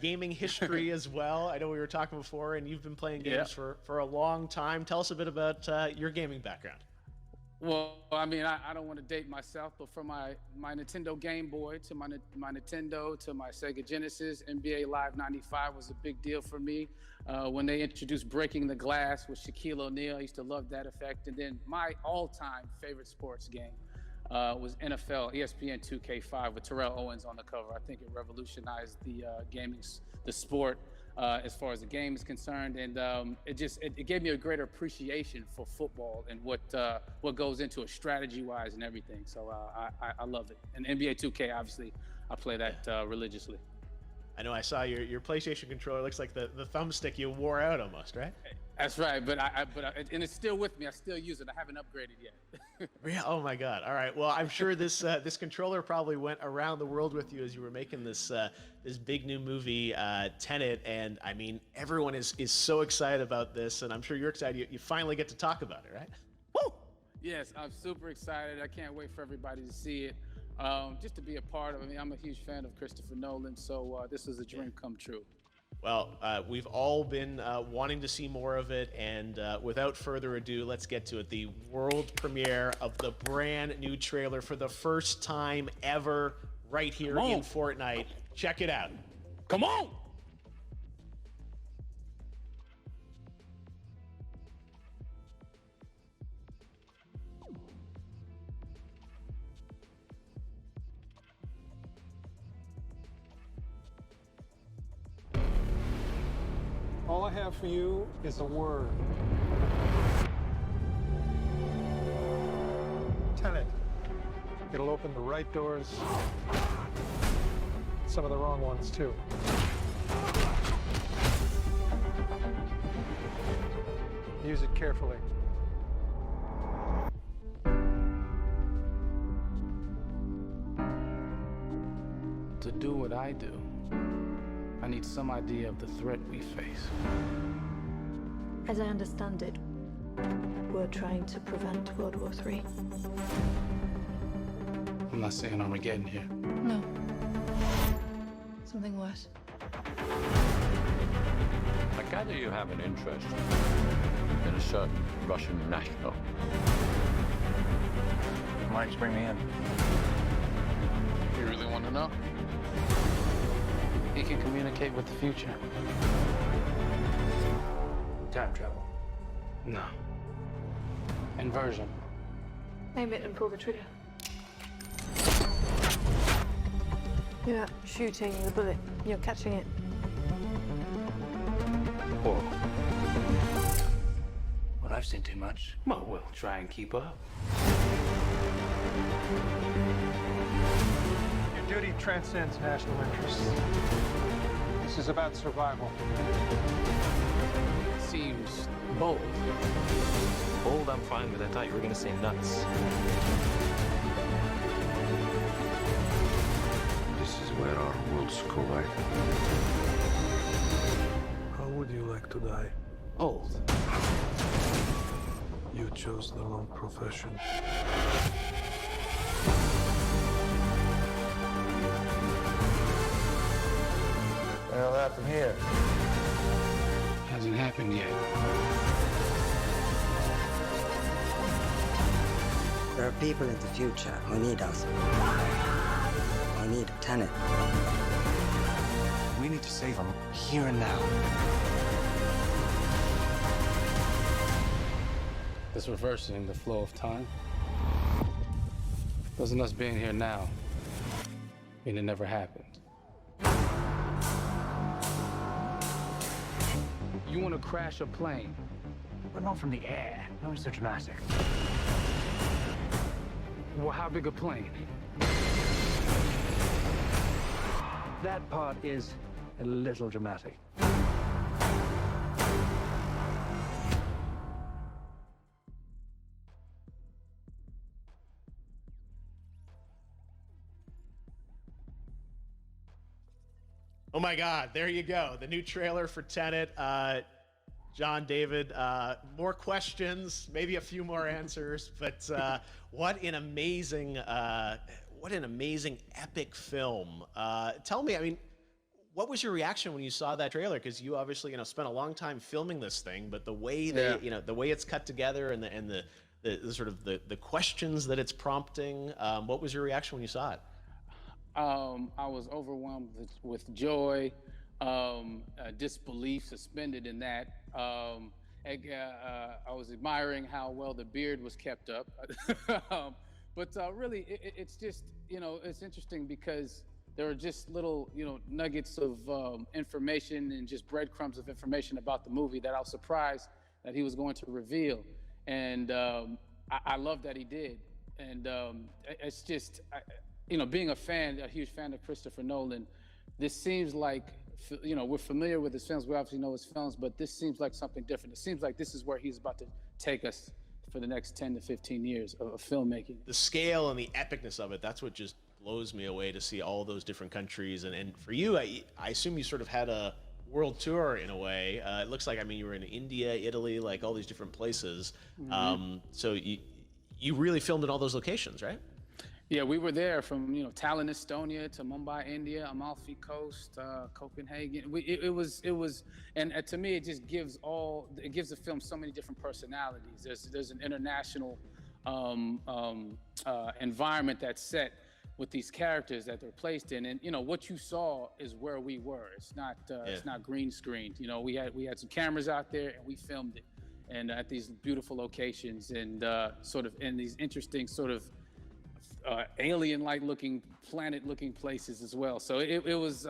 gaming history as well. I know we were talking before, and you've been playing games for a long time. Tell us a bit about your gaming background. Well, I mean, I don't want to date myself, but from my Nintendo Game Boy to my Nintendo to my Sega Genesis, NBA Live 95 was a big deal for me. When they introduced Breaking the Glass with Shaquille O'Neal, I used to love that effect. And then my all-time favorite sports game was NFL ESPN 2K5 with Terrell Owens on the cover. I think it revolutionized the the sport as far as the game is concerned, and it gave me a greater appreciation for football and what goes into it strategy-wise and everything. So I love it. And NBA 2K, obviously, I play that religiously. I know I saw your PlayStation controller. Looks like the thumbstick you wore out almost, right? That's right, but and it's still with me. I still use it. I haven't upgraded yet. Yeah. Oh my God. All right. Well, I'm sure this this controller probably went around the world with you as you were making this this big new movie, Tenet, and I mean everyone is so excited about this, and I'm sure you're excited. You finally get to talk about it, right? Woo! Yes, I'm super excited. I can't wait for everybody to see it. Just to be a part of it. I mean, I'm a huge fan of Christopher Nolan, so this is a dream come true. Well, we've all been wanting to see more of it, and without further ado, let's get to it. The world premiere of the brand new trailer for the first time ever right here in Fortnite. Check it out. Come on! All I have for you is a word. Tenet. It'll open the right doors, some of the wrong ones, too. Use it carefully. To do what I do, I need some idea of the threat we face. As I understand it, we're trying to prevent World War III. I'm not saying Armageddon here. No. Something worse. I gather you have an interest in a certain Russian national. Mike's bring me in. You really want to know? He can communicate with the future. Time travel. No. Inversion. Aim it and pull the trigger. You're not shooting the bullet, you're catching it. Whoa. Well, I've seen too much. Well, we'll try and keep up. Your duty transcends national interests. This is about survival. Seems bold. Bold, I'm fine with. I thought you were going to say nuts. This is where our worlds collide. How would you like to die? Old. You chose the wrong profession. Well, that from here. Hasn't happened yet. There are people in the future who need us. I need a Tenet. We need to save them here and now. This reversing the flow of time. Doesn't us being here now mean it never happened? You want to crash a plane? But not from the air. No, it's so dramatic. Well, how big a plane? That part is a little dramatic. Oh my God, there you go. The new trailer for Tenet. John, David, more questions, maybe a few more answers, but what an amazing epic film. Tell me, I mean, what was your reaction when you saw that trailer? Because you obviously, spent a long time filming this thing, but the way they, the way it's cut together and the sort of the questions that it's prompting, what was your reaction when you saw it? I was overwhelmed with joy, disbelief suspended in that. I was admiring how well the beard was kept up. But really, it's just, it's interesting because there are just little, nuggets of information and just breadcrumbs of information about the movie that I was surprised that he was going to reveal. And I love that he did. And it's just, being a huge fan of Christopher Nolan, this seems like, we're familiar with his films, we obviously know his films, but this seems like something different. It seems like this is where he's about to take us for the next 10 to 15 years of filmmaking. The scale and the epicness of it, that's what just blows me away, to see all those different countries. And for you, I assume you sort of had a world tour in a way. It looks like, you were in India, Italy, like all these different places. So you really filmed in all those locations, right? Yeah, we were there from Tallinn, Estonia, to Mumbai, India, Amalfi Coast, Copenhagen. It was, and to me, it just gives the film so many different personalities. There's an international environment that's set with these characters that they're placed in, and what you saw is where we were. It's not green screened. We had some cameras out there and we filmed it, and at these beautiful locations and sort of in these interesting sort of alien-like looking, planet-looking places as well. So it was,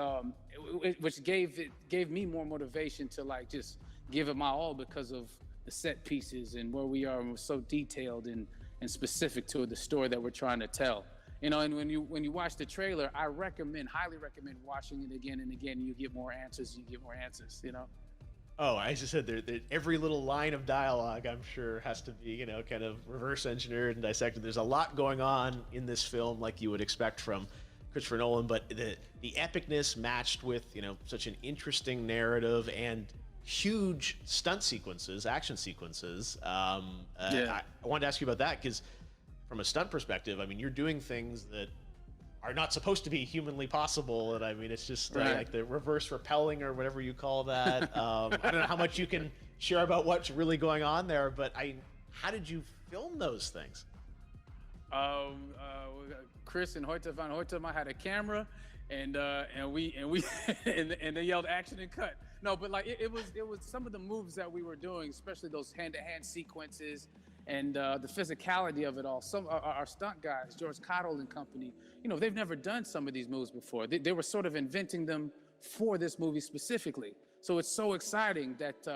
which gave me more motivation to just give it my all because of the set pieces and where we are, and we're so detailed and specific to the story that we're trying to tell. And when you watch the trailer, I highly recommend watching it again and again. You get more answers. Oh, I just said every little line of dialogue, I'm sure, has to be, kind of reverse engineered and dissected. There's a lot going on in this film, like you would expect from Christopher Nolan, but the epicness matched with, such an interesting narrative and huge stunt sequences, action sequences. I wanted to ask you about that because from a stunt perspective, you're doing things that are not supposed to be humanly possible, and it's just like the reverse rappelling or whatever you call that. I don't know how much you can share about what's really going on there, but how did you film those things? Chris and Hoyte van Hoytema had a camera, and they yelled action and cut. No, but it was some of the moves that we were doing, especially those hand-to-hand sequences. And the physicality of it all. Some our stunt guys, George Cottle and company, they've never done some of these moves before. They were sort of inventing them for this movie specifically. So it's so exciting that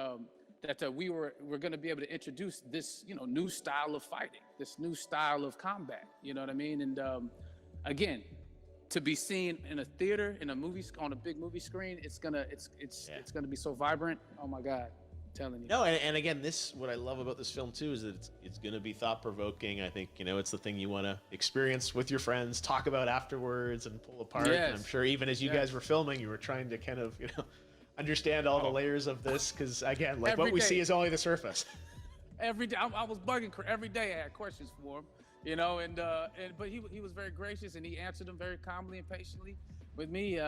we're going to be able to introduce this new style of fighting, this new style of combat. You know what I mean? And again, to be seen in a theater, in a movie, on a big movie screen, it's gonna be so vibrant. Oh my God. Telling you. No, and again, what I love about this film too is that it's going to be thought-provoking. I think it's the thing you want to experience with your friends, talk about afterwards, and pull apart. Yes. And I'm sure even as you guys were filming, you were trying to kind of understand all the layers of this, because again, what we see is only the surface. Every day, I was bugging every day. I had questions for him, but he was very gracious and he answered them very calmly and patiently with me.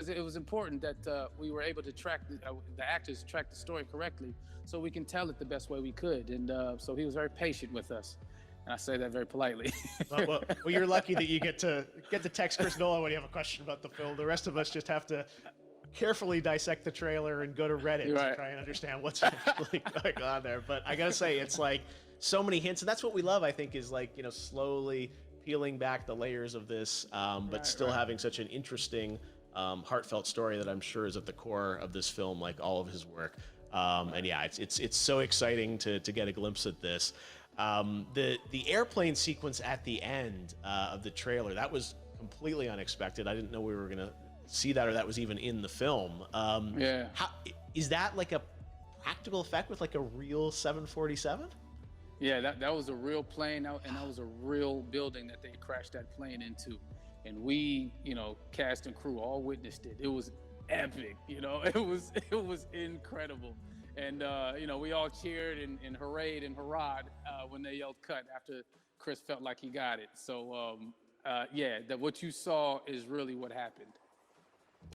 It was important that we were able to track the actors track the story correctly, so we can tell it the best way we could. And so he was very patient with us, and I say that very politely. well, you're lucky that you get to text Chris Nolan when you have a question about the film. The rest of us just have to carefully dissect the trailer and go to Reddit to try and understand what's really going on there. But I gotta say, it's so many hints, and that's what we love. I think is slowly peeling back the layers of this, but still having such an interesting, heartfelt story that I'm sure is at the core of this film, like all of his work. And yeah, it's so exciting to get a glimpse at this. The airplane sequence at the end of the trailer, that was completely unexpected. I didn't know we were gonna see that, or that was even in the film. Is that like a practical effect with a real 747? Yeah, that was a real plane, and that was a real building that they crashed that plane into. And we, cast and crew all witnessed it. It was epic, it was incredible. And, we all cheered and hoorayed and hurrahed when they yelled cut after Chris felt like he got it. So, that what you saw is really what happened.